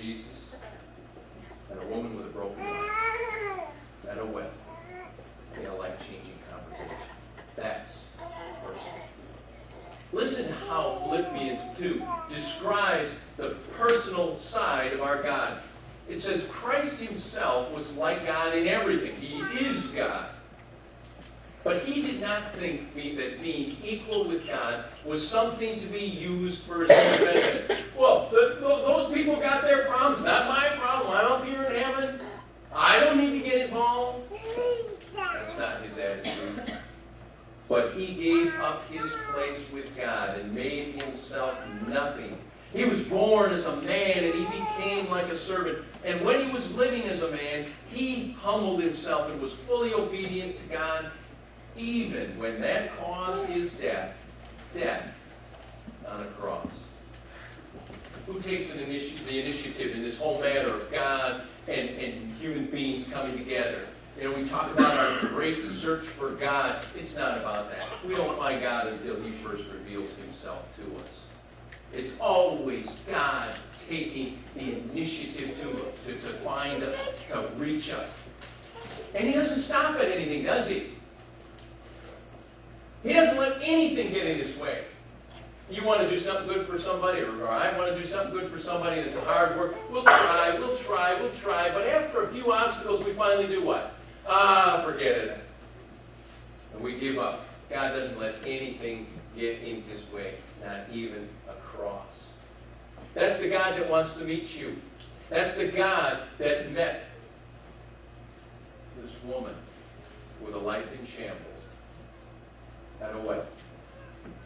Jesus and a woman with a broken heart at a well in a life-changing conversation. That's personal. Listen to how Philippians 2 describes the personal side of our God. It says, Christ himself was like God in everything. He is God. But he did not think that being equal with God was something to be used for his own benefit. Well, those people got their problems. Not my problem. I'm up here in heaven. I don't need to get involved. That's not his attitude. But he gave up his place with God and made himself nothing. He was born as a man and he became like a servant. And when he was living as a man, he humbled himself and was fully obedient to God, even when that caused his death on a cross. Who takes the initiative in this whole matter of God and human beings coming together? You know, we talk about our great search for God. It's not about that. We don't find God until he first reveals himself to us. It's always God taking the initiative to find us, to reach us. And he doesn't stop at anything, does he? He doesn't let anything get in his way. You want to do something good for somebody, or I want to do something good for somebody, and it's hard work. We'll try. But after a few obstacles, we finally do what? Forget it. And we give up. God doesn't let anything get in his way, not even a cross. That's the God that wants to meet you. That's the God that met this woman with a life in shambles at a well.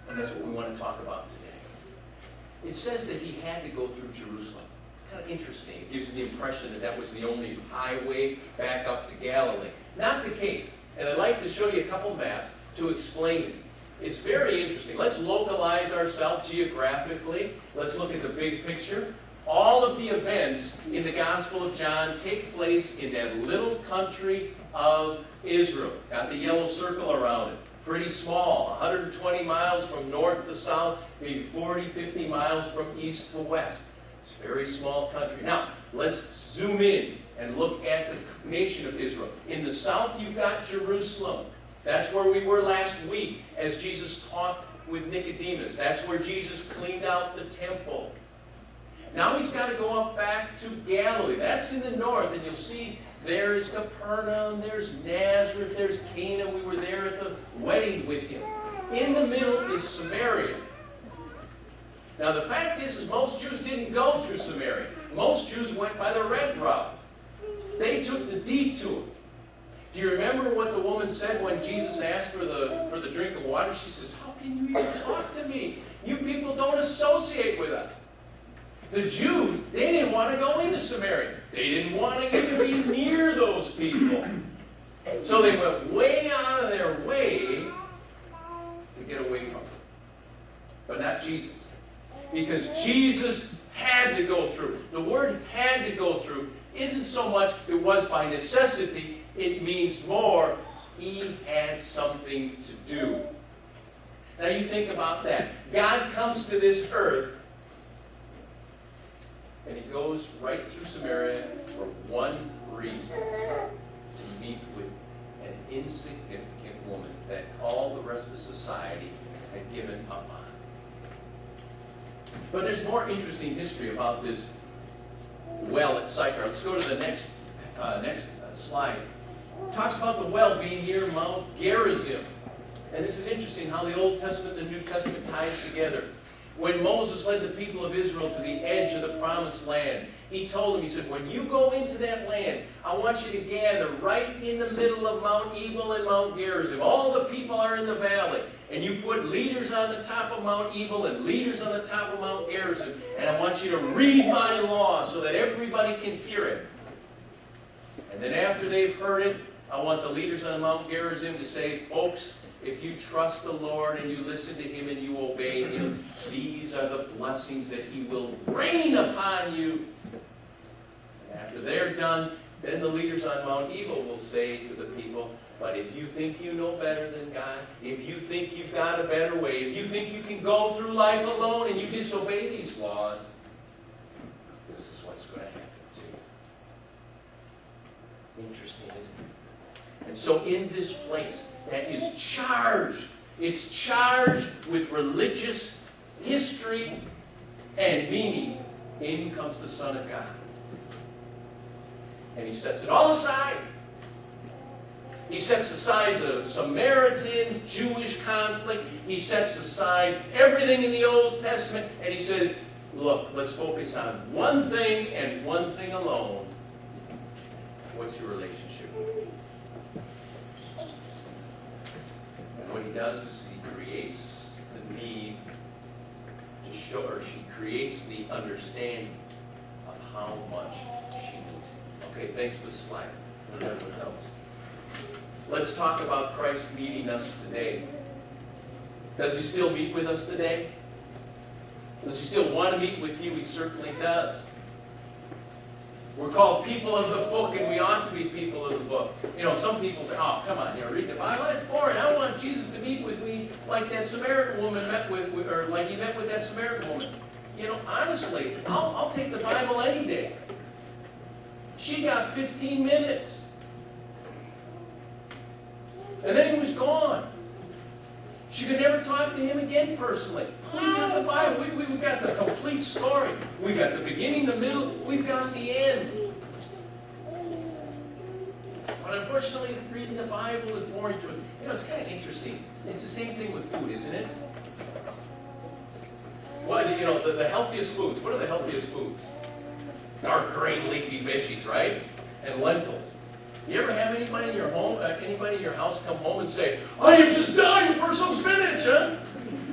And that's what we want to talk about today. It says that he had to go through Jerusalem. It's kind of interesting. It gives you the impression that that was the only highway back up to Galilee. Not the case. And I'd like to show you a couple maps to explain this. It's very interesting. Let's localize ourselves geographically. Let's look at the big picture. All of the events in the Gospel of John take place in that little country of Israel. Got the yellow circle around it. Pretty small, 120 miles from north to south, maybe 40, 50 miles from east to west. It's a very small country. Now, let's zoom in and look at the nation of Israel. In the south, you've got Jerusalem. That's where we were last week as Jesus talked with Nicodemus. That's where Jesus cleaned out the temple. Now he's got to go up back to Galilee. That's in the north, and you'll see there's Capernaum, there's Nazareth, there's Cana. We were there at the wedding with him. In the middle is Samaria. Now the fact is most Jews didn't go through Samaria. Most Jews went by the red route. They took the detour. Do you remember what the woman said when Jesus asked for the drink of water? She says, "How can you even talk to me? You people don't associate with us." The Jews, they didn't want to go into Samaria. They didn't want to even be near those people. So they went way out of their way to get away from them. But not Jesus. Because Jesus had to go through. The word "had to go through" isn't so much it was by necessity. It means more, he had something to do. Now you think about that. God comes to this earth and he goes right through Samaria for one reason: to meet with an insignificant woman that all the rest of society had given up on. But there's more interesting history about this well at Sychar. Let's go to the next slide. It talks about the well being near Mount Gerizim. And this is interesting how the Old Testament and the New Testament ties together. When Moses led the people of Israel to the edge of the promised land, he told them, he said, when you go into that land, I want you to gather right in the middle of Mount Ebal and Mount Gerizim. All the people are in the valley. And you put leaders on the top of Mount Ebal and leaders on the top of Mount Gerizim. And I want you to read my law so that everybody can hear it. And then after they've heard it, I want the leaders on Mount Gerizim to say, folks, if you trust the Lord and you listen to him and you obey him, these are the blessings that he will rain upon you. And after they're done, then the leaders on Mount Ebal will say to the people, but if you think you know better than God, if you think you've got a better way, if you think you can go through life alone and you disobey these laws, this is what's going to happen. Interesting, isn't it? And so in this place that is charged, it's charged with religious history and meaning, in comes the Son of God. And he sets it all aside. He sets aside the Samaritan Jewish conflict. He sets aside everything in the Old Testament. And he says, look, let's focus on one thing and one thing alone. What's your relationship with me? And what he does is he creates the need to show, or she creates the understanding of how much she needs him. Okay, thanks for the slide. Remember what those. Let's talk about Christ meeting us today. Does he still meet with us today? Does he still want to meet with you? He certainly does. We're called people of the book, and we ought to be people of the book. You know, some people say, oh, come on, read the Bible. That's boring. I want Jesus to meet with me like that Samaritan woman met with, or like he met with that Samaritan woman. You know, honestly, I'll take the Bible any day. She got 15 minutes. And then he was gone. She could never talk to him again personally. We got the Bible. We've got the complete story. We've got the beginning, the middle. We've got the end. But unfortunately, reading the Bible is boring to us. You know, it's kind of interesting. It's the same thing with food, isn't it? Well, you know, the healthiest foods. What are the healthiest foods? Dark green leafy veggies, right? And lentils. You ever have anybody in your home, anybody in your house come home and say, I am just dying for some spinach, huh?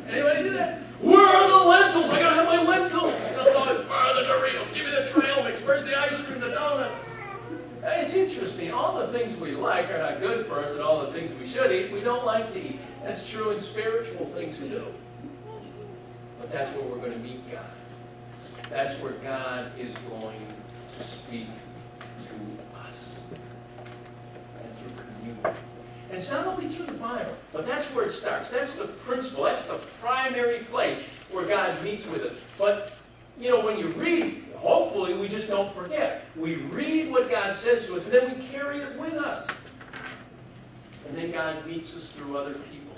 Anybody do that? Where are the lentils? I gotta have my lentils. No, it's where are the Doritos? Give me the trail mix. Where's the ice cream, the donuts? It's interesting. All the things we like are not good for us, and all the things we should eat, we don't like to eat. That's true in spiritual things too. But that's where we're going to meet God. That's where God is going to speak to us. And through communion. And it's not only through the Bible, but that's where it starts. That's the principle. That's the primary place where God meets with us. But, you know, when you read, hopefully we just don't forget. We read what God says to us, and then we carry it with us. And then God meets us through other people.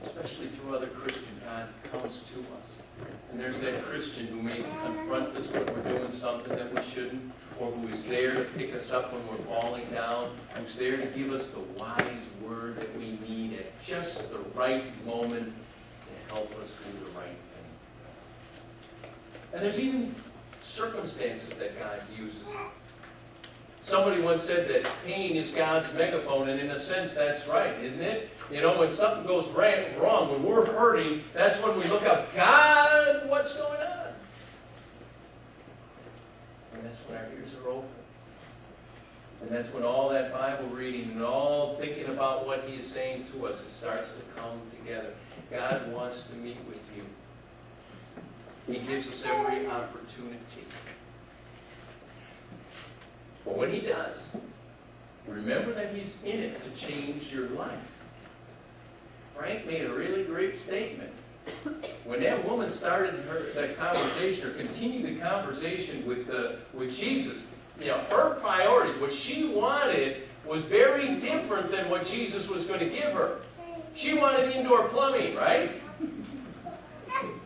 Especially through other Christians. God comes to us. And there's that Christian who may confront us when we're doing something that we shouldn't, or who is there to pick us up when we're falling down, who's there to give us the wise word that we need at just the right moment to help us do the right thing. And there's even circumstances that God uses. Somebody once said that pain is God's megaphone, and in a sense that's right, isn't it? You know, when something goes wrong, when we're hurting, that's when we look up, God, what's going on? And that's when our ears are open. And that's when all that Bible reading and all thinking about what He is saying to us, it starts to come together. God wants to meet with you. He gives us every opportunity. But when He does, remember that He's in it to change your life. Frank made a really great statement. When that woman started that conversation, or continued the conversation with Jesus, you know, her priorities, what she wanted, was very different than what Jesus was going to give her. She wanted indoor plumbing, right?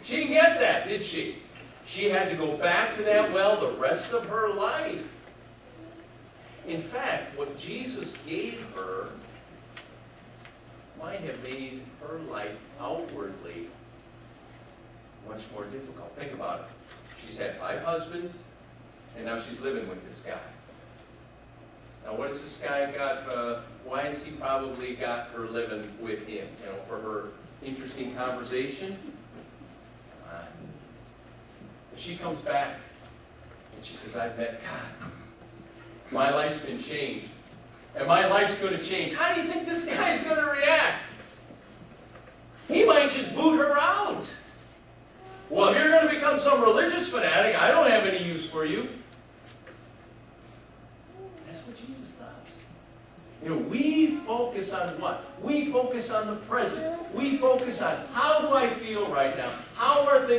She didn't get that, did she? She had to go back to that well the rest of her life. In fact, what Jesus gave her might have made her life outwardly much more difficult. Think about it. She's had 5 husbands, and now she's living with this guy. Now, what has this guy got? Why has he probably got her living with him? You know, for her interesting conversation? Come on. But she comes back, and she says, I've met God. My life's been changed. And my life's going to change. How do you think this guy's going to react? He might just boot her out. Well, if you're going to become some religious fanatic, I don't have any use for you. That's what Jesus does. You know, we focus on what? We focus on the present. We focus on, how do I feel right now? How are things